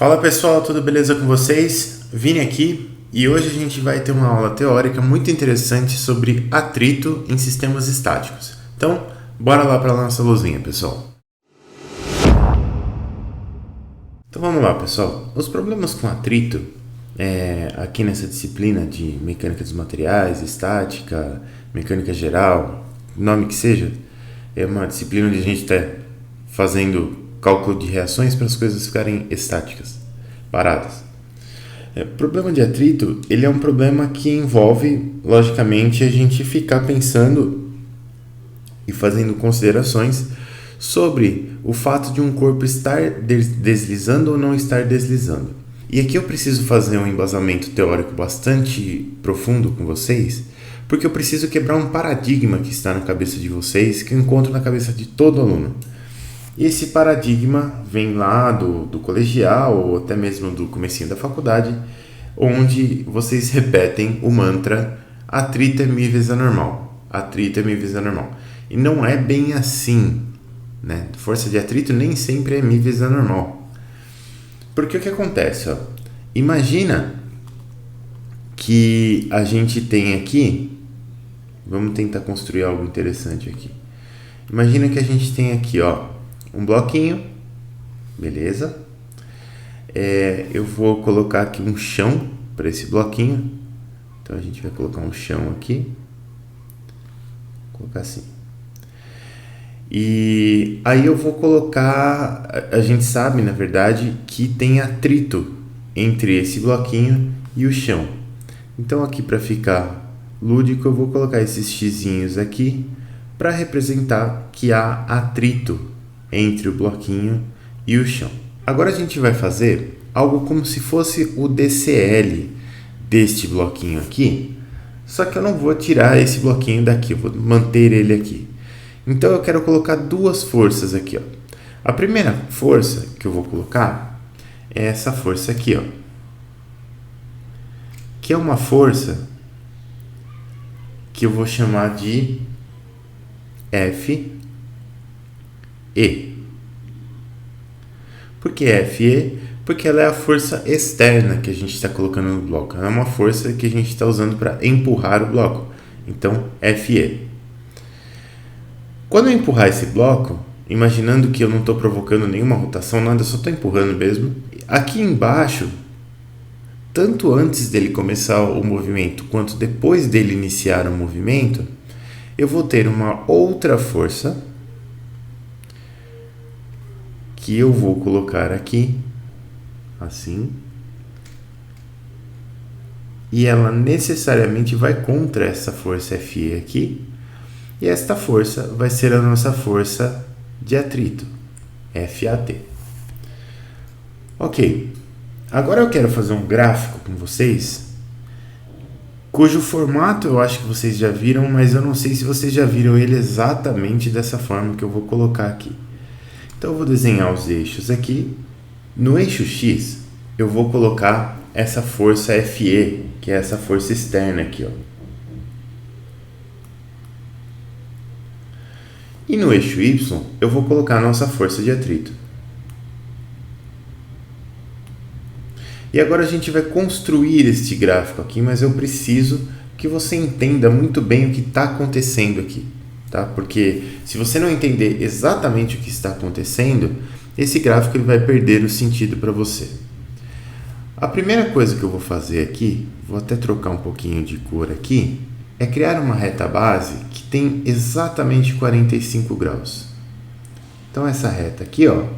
Fala pessoal, tudo beleza com vocês? Vini aqui e hoje a gente vai ter uma aula teórica muito interessante sobre atrito em sistemas estáticos. Então, bora lá para a nossa luzinha, pessoal. Então vamos lá, pessoal. Os problemas com atrito, aqui nessa disciplina de mecânica dos materiais, estática, mecânica geral, nome que seja, é uma disciplina onde a gente está fazendo cálculo de reações para as coisas ficarem estáticas, paradas. Problema de atrito, ele é um problema que envolve, logicamente, a gente ficar pensando e fazendo considerações sobre o fato de um corpo estar deslizando ou não estar deslizando. E aqui eu preciso fazer um embasamento teórico bastante profundo com vocês, porque eu preciso quebrar um paradigma que está na cabeça de vocês, que eu encontro na cabeça de todo aluno. E esse paradigma vem lá do colegial ou até mesmo do comecinho da faculdade, onde vocês repetem o mantra atrito é μ vezes a normal. Atrito é μ vezes a normal. E não é bem assim, né? Força de atrito nem sempre é μ vezes a normal. Porque o que acontece? Imagina que a gente tem aqui, vamos tentar construir algo interessante aqui. Imagina que a gente tem aqui, um bloquinho, beleza? Eu vou colocar aqui um chão para esse bloquinho. Então a gente vai colocar um chão aqui. Vou colocar assim. E aí eu vou colocar, a gente sabe, na verdade, que tem atrito entre esse bloquinho e o chão. Então aqui, para ficar lúdico, eu vou colocar esses xizinhos aqui para representar que há atrito entre o bloquinho e o chão. Agora a gente vai fazer algo como se fosse o DCL deste bloquinho aqui, só que eu não vou tirar esse bloquinho daqui, eu vou manter ele aqui. Então eu quero colocar duas forças aqui. A primeira força que eu vou colocar é essa força aqui, que é uma força que eu vou chamar de FE. Por que FE? Porque ela é a força externa que a gente está colocando no bloco. Ela é uma força que a gente está usando para empurrar o bloco. Então, FE. Quando eu empurrar esse bloco, imaginando que eu não estou provocando nenhuma rotação, nada, eu só estou empurrando mesmo. Aqui embaixo, tanto antes dele começar o movimento, quanto depois dele iniciar o movimento, eu vou ter uma outra força que eu vou colocar aqui, assim, e ela necessariamente vai contra essa força FE aqui, e esta força vai ser a nossa força de atrito, FAT. Ok, agora eu quero fazer um gráfico com vocês, cujo formato eu acho que vocês já viram, mas eu não sei se vocês já viram ele exatamente dessa forma que eu vou colocar aqui. Então eu vou desenhar os eixos aqui. No eixo X, eu vou colocar essa força FE, que é essa força externa aqui, E no eixo Y, eu vou colocar a nossa força de atrito. E agora a gente vai construir este gráfico aqui, mas eu preciso que você entenda muito bem o que está acontecendo aqui, tá? Porque se você não entender exatamente o que está acontecendo, esse gráfico ele vai perder o sentido para você. A primeira coisa que eu vou fazer aqui, vou até trocar um pouquinho de cor aqui, é criar uma reta base que tem exatamente 45 graus. Então essa reta aqui, vamos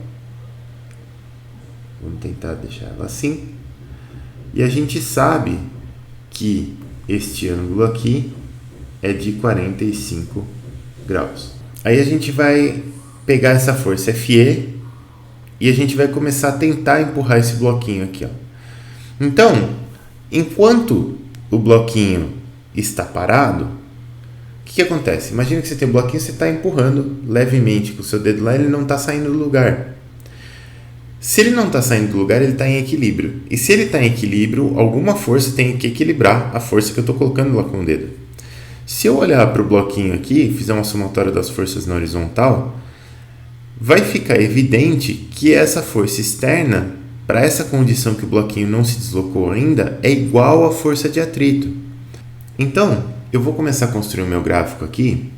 tentar deixar ela assim. E a gente sabe que este ângulo aqui é de 45 graus. Aí a gente vai pegar essa força FE e a gente vai começar a tentar empurrar esse bloquinho aqui, Então, enquanto o bloquinho está parado, o que acontece? Imagina que você tem um bloquinho, você está empurrando levemente com o seu dedo lá, ele não está saindo do lugar. Se ele não está saindo do lugar, ele está em equilíbrio. E se ele está em equilíbrio, alguma força tem que equilibrar a força que eu estou colocando lá com o dedo. Se eu olhar para o bloquinho aqui, fizer uma somatória das forças na horizontal, vai ficar evidente que essa força externa para essa condição que o bloquinho não se deslocou ainda, é igual à força de atrito. Então, eu vou começar a construir o meu gráfico aqui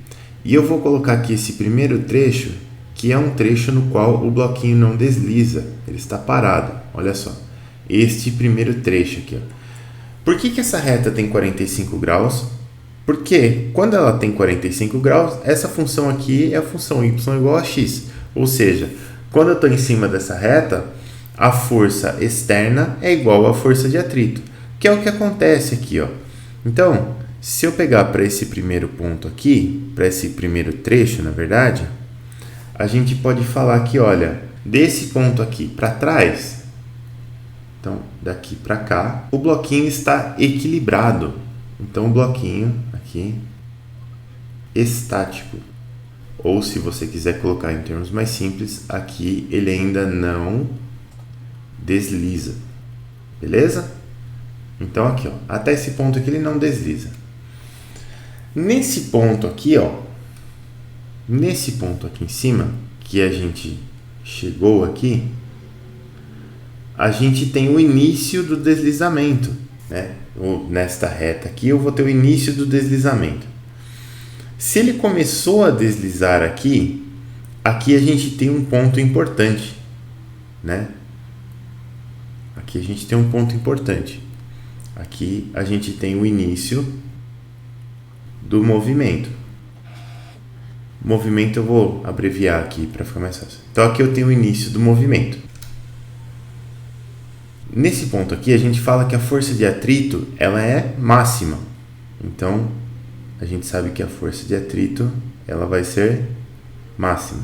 e eu vou colocar aqui esse primeiro trecho, que é um trecho no qual o bloquinho não desliza, ele está parado. Olha só, este primeiro trecho aqui. Ó. Por que essa reta tem 45 graus? Porque quando ela tem 45 graus, essa função aqui é a função y igual a x. Ou seja, quando eu estou em cima dessa reta, a força externa é igual à força de atrito, que é o que acontece aqui. Ó. Então, se eu pegar para esse primeiro ponto aqui, para esse primeiro trecho, na verdade, a gente pode falar que, olha, desse ponto aqui para trás, então daqui para cá, o bloquinho está equilibrado. Então, o bloquinho aqui, estático. Ou, se você quiser colocar em termos mais simples, aqui ele ainda não desliza. Beleza? Então, aqui, ó, até esse ponto aqui ele não desliza. Nesse ponto aqui, ó, nesse ponto aqui em cima, que a gente chegou aqui, a gente tem o início do deslizamento, né? Nesta reta aqui eu vou ter o início do deslizamento. Se ele começou a deslizar aqui, aqui a gente tem um ponto importante, né? Aqui a gente tem um ponto importante. Aqui a gente tem o início do movimento. Movimento eu vou abreviar aqui para ficar mais fácil. Então aqui eu tenho o início do movimento. Nesse ponto aqui a gente fala que a força de atrito ela é máxima. Então a gente sabe que a força de atrito ela vai ser máxima.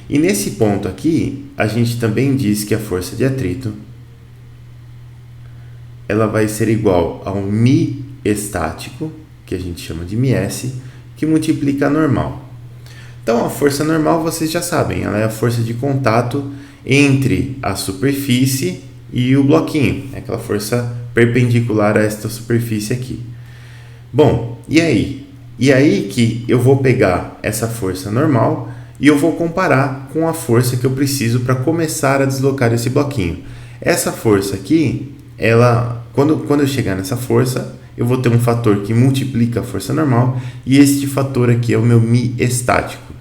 E nesse ponto aqui a gente também diz que a força de atrito ela vai ser igual ao μ estático, que a gente chama de μs, que multiplica a normal. Então, a força normal, vocês já sabem, ela é a força de contato entre a superfície e o bloquinho. É aquela força perpendicular a esta superfície aqui. Bom, e aí? E aí que eu vou pegar essa força normal e eu vou comparar com a força que eu preciso para começar a deslocar esse bloquinho. Essa força aqui, ela, quando eu chegar nessa força, eu vou ter um fator que multiplica a força normal e este fator aqui é o meu μ estático.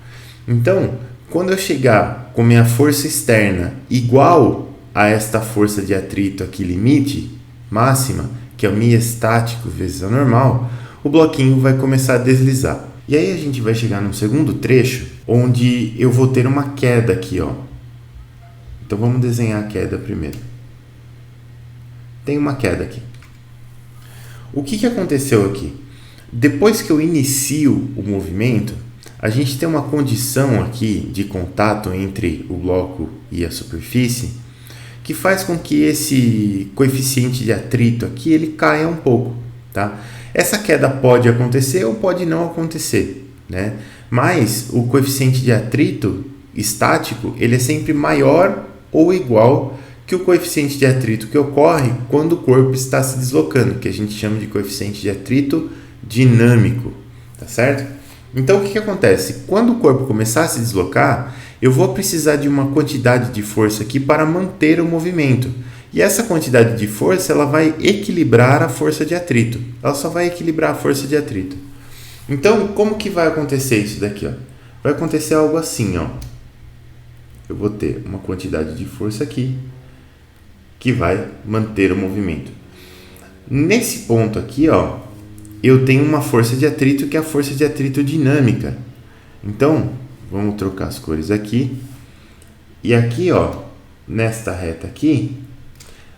Então, quando eu chegar com minha força externa igual a esta força de atrito aqui limite, máxima, que é o μ estático vezes a normal, o bloquinho vai começar a deslizar. E aí a gente vai chegar num segundo trecho, onde eu vou ter uma queda aqui, ó. Então vamos desenhar a queda primeiro. Tem uma queda aqui. O que aconteceu aqui? Depois que eu inicio o movimento, a gente tem uma condição aqui de contato entre o bloco e a superfície que faz com que esse coeficiente de atrito aqui ele caia um pouco, tá? Essa queda pode acontecer ou pode não acontecer, né? Mas o coeficiente de atrito estático ele é sempre maior ou igual que o coeficiente de atrito que ocorre quando o corpo está se deslocando, que a gente chama de coeficiente de atrito dinâmico, tá certo? Então, o que acontece? Quando o corpo começar a se deslocar, eu vou precisar de uma quantidade de força aqui para manter o movimento. E essa quantidade de força ela vai equilibrar a força de atrito. Ela só vai equilibrar a força de atrito. Então, como que vai acontecer isso daqui? Ó? Vai acontecer algo assim, ó. Eu vou ter uma quantidade de força aqui que vai manter o movimento. Nesse ponto aqui, ó, eu tenho uma força de atrito que é a força de atrito dinâmica. Então, vamos trocar as cores aqui. E aqui, ó, nesta reta aqui,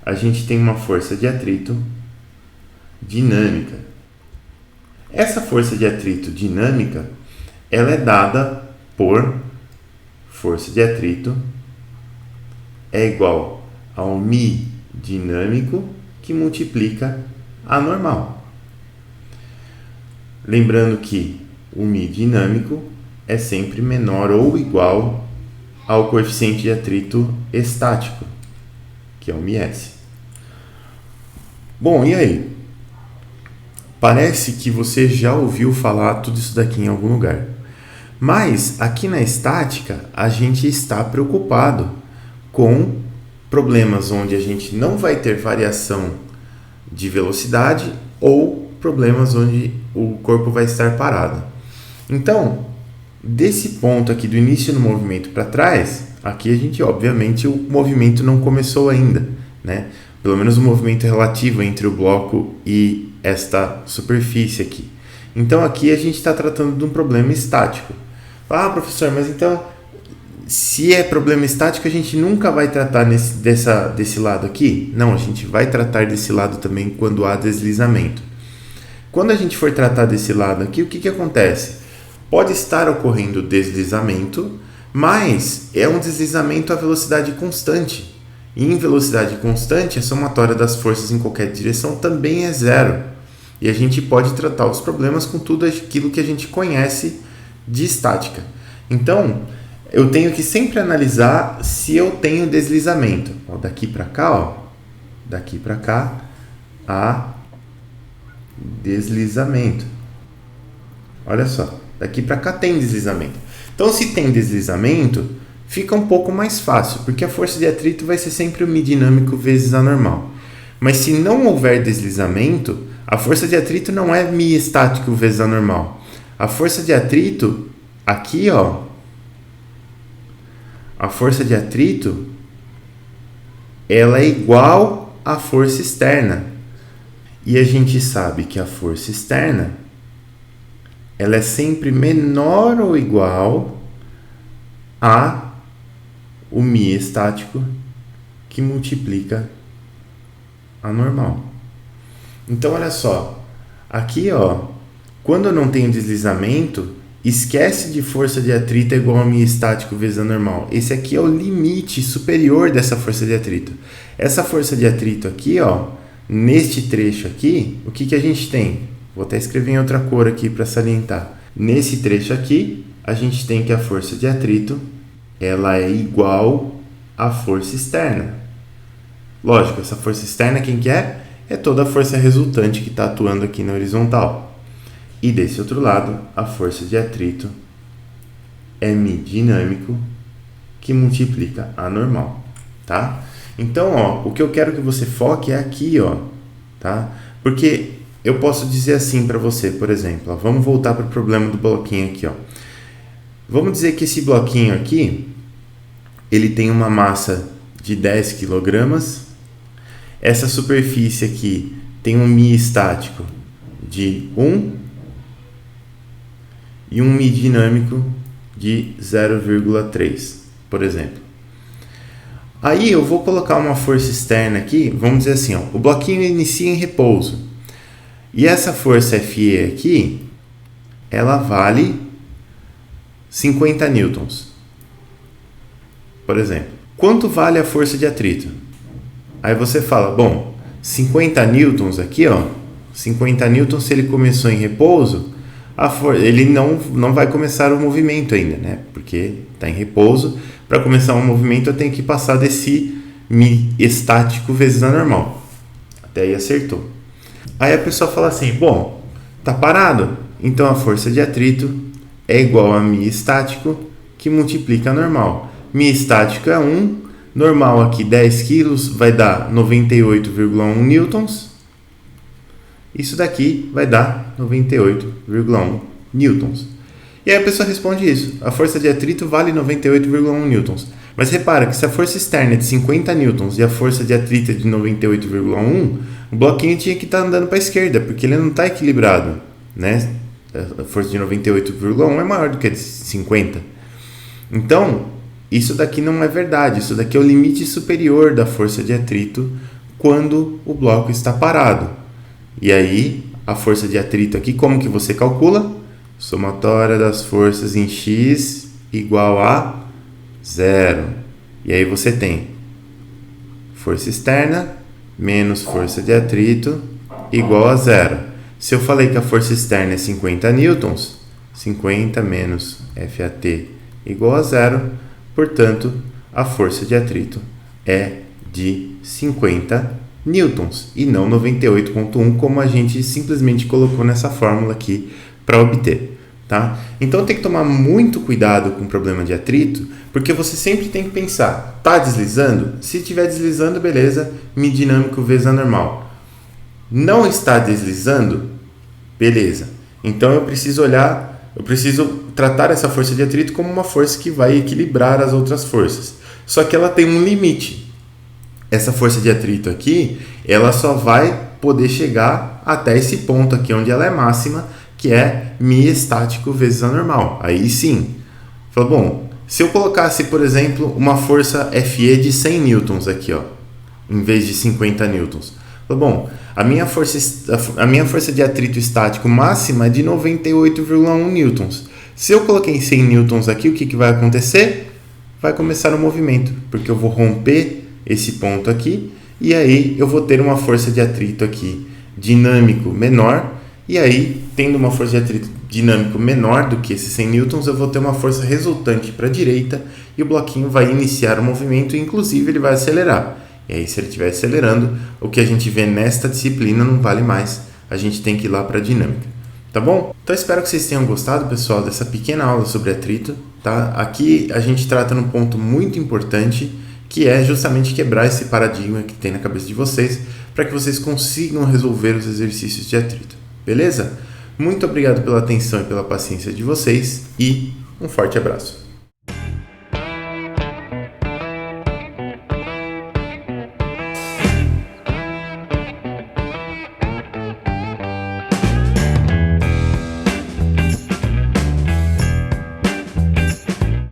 a gente tem uma força de atrito dinâmica. Essa força de atrito dinâmica, ela é dada por força de atrito é igual ao μ dinâmico que multiplica a normal. Lembrando que o μ dinâmico é sempre menor ou igual ao coeficiente de atrito estático, que é o μs. Bom, e aí? Parece que você já ouviu falar tudo isso daqui em algum lugar. Mas aqui na estática a gente está preocupado com problemas onde a gente não vai ter variação de velocidade ou problemas onde o corpo vai estar parado. Então, desse ponto aqui do início do movimento para trás, aqui a gente, obviamente, o movimento não começou ainda, né? Pelo menos o movimento relativo entre o bloco e esta superfície aqui. Então, aqui a gente está tratando de um problema estático. Ah, professor, mas então, se é problema estático, a gente nunca vai tratar desse lado aqui? Não, a gente vai tratar desse lado também quando há deslizamento. Quando a gente for tratar desse lado aqui, o que acontece? Pode estar ocorrendo deslizamento, mas é um deslizamento a velocidade constante. E em velocidade constante, a somatória das forças em qualquer direção também é zero. E a gente pode tratar os problemas com tudo aquilo que a gente conhece de estática. Então, eu tenho que sempre analisar se eu tenho deslizamento. Ó, daqui para cá, daqui para cá, há deslizamento. Olha só, daqui para cá tem deslizamento. Então, se tem deslizamento, fica um pouco mais fácil, porque a força de atrito vai ser sempre o μ dinâmico vezes a normal. Mas se não houver deslizamento, a força de atrito não é μ estático vezes a normal. A força de atrito, aqui, a força de atrito, ela é igual à força externa. E a gente sabe que a força externa, ela é sempre menor ou igual a o μ estático que multiplica a normal. Então, olha só, aqui, quando eu não tenho deslizamento, esquece de força de atrito é igual a μ estático vezes a normal. Esse aqui é o limite superior dessa força de atrito. Essa força de atrito aqui, neste trecho aqui, o que a gente tem? Vou até escrever em outra cor aqui para salientar. Nesse trecho aqui, a gente tem que a força de atrito ela é igual à força externa. Lógico, essa força externa quem que é? É toda a força resultante que está atuando aqui na horizontal. E desse outro lado, a força de atrito é μ dinâmico que multiplica a normal, tá? Então, o que eu quero que você foque é aqui, tá? Porque eu posso dizer assim para você, por exemplo, vamos voltar para o problema do bloquinho aqui, Vamos dizer que esse bloquinho aqui, ele tem uma massa de 10 kg. Essa superfície aqui tem um μ estático de 1 e um μ dinâmico de 0,3, por exemplo. Aí eu vou colocar uma força externa aqui, vamos dizer assim, o bloquinho inicia em repouso. E essa força Fe aqui, ela vale 50 newtons, por exemplo. Quanto vale a força de atrito? Aí você fala, 50 newtons aqui, 50 newtons, se ele começou em repouso, ele não vai começar o movimento ainda, né? Porque está em repouso. Para começar um movimento, eu tenho que passar desse μ estático vezes a normal. Até aí acertou. Aí a pessoa fala assim, tá parado? Então a força de atrito é igual a μ estático que multiplica a normal. μ estático é 1, normal aqui 10 kg vai dar 98,1 newtons. Isso daqui vai dar 98,1 newtons. E aí a pessoa responde isso. A força de atrito vale 98,1 newtons. Mas repara que se a força externa é de 50 newtons e a força de atrito é de 98,1, o bloquinho tinha que estar andando para a esquerda, porque ele não está equilibrado, né? A força de 98,1 é maior do que a de 50. Então, isso daqui não é verdade. Isso daqui é o limite superior da força de atrito quando o bloco está parado. E aí, a força de atrito aqui, como que você calcula? Somatória das forças em x igual a 0. E aí você tem força externa menos força de atrito igual a 0. Se eu falei que a força externa é 50 newtons, 50 menos FAT igual a 0, portanto, a força de atrito é de 50 newtons e não 98,1, como a gente simplesmente colocou nessa fórmula aqui para obter, tá? Então tem que tomar muito cuidado com o problema de atrito, porque você sempre tem que pensar, tá deslizando? Se estiver deslizando, beleza, Mi dinâmico vezes A normal. Não está deslizando? Beleza. Então eu preciso tratar essa força de atrito como uma força que vai equilibrar as outras forças. Só que ela tem um limite. Essa força de atrito aqui, ela só vai poder chegar até esse ponto aqui onde ela é máxima, que é Mi estático vezes A normal. Aí sim. Falou, bom, se eu colocasse, por exemplo, uma força FE de 100 newtons aqui, ó, em vez de 50 newtons. Falou, bom, a minha força de atrito estático máxima é de 98,1 newtons. Se eu coloquei 100 newtons aqui, o que vai acontecer? Vai começar o movimento, porque eu vou romper esse ponto aqui, e aí eu vou ter uma força de atrito aqui dinâmico menor, e aí, tendo uma força de atrito dinâmico menor do que esses 100 newtons, eu vou ter uma força resultante para a direita, e o bloquinho vai iniciar o movimento, e inclusive ele vai acelerar. E aí, se ele estiver acelerando, o que a gente vê nesta disciplina não vale mais, a gente tem que ir lá para a dinâmica. Tá bom? Então espero que vocês tenham gostado, pessoal, dessa pequena aula sobre atrito. Tá? Aqui a gente trata num ponto muito importante, que é justamente quebrar esse paradigma que tem na cabeça de vocês, para que vocês consigam resolver os exercícios de atrito. Beleza? Muito obrigado pela atenção e pela paciência de vocês e um forte abraço.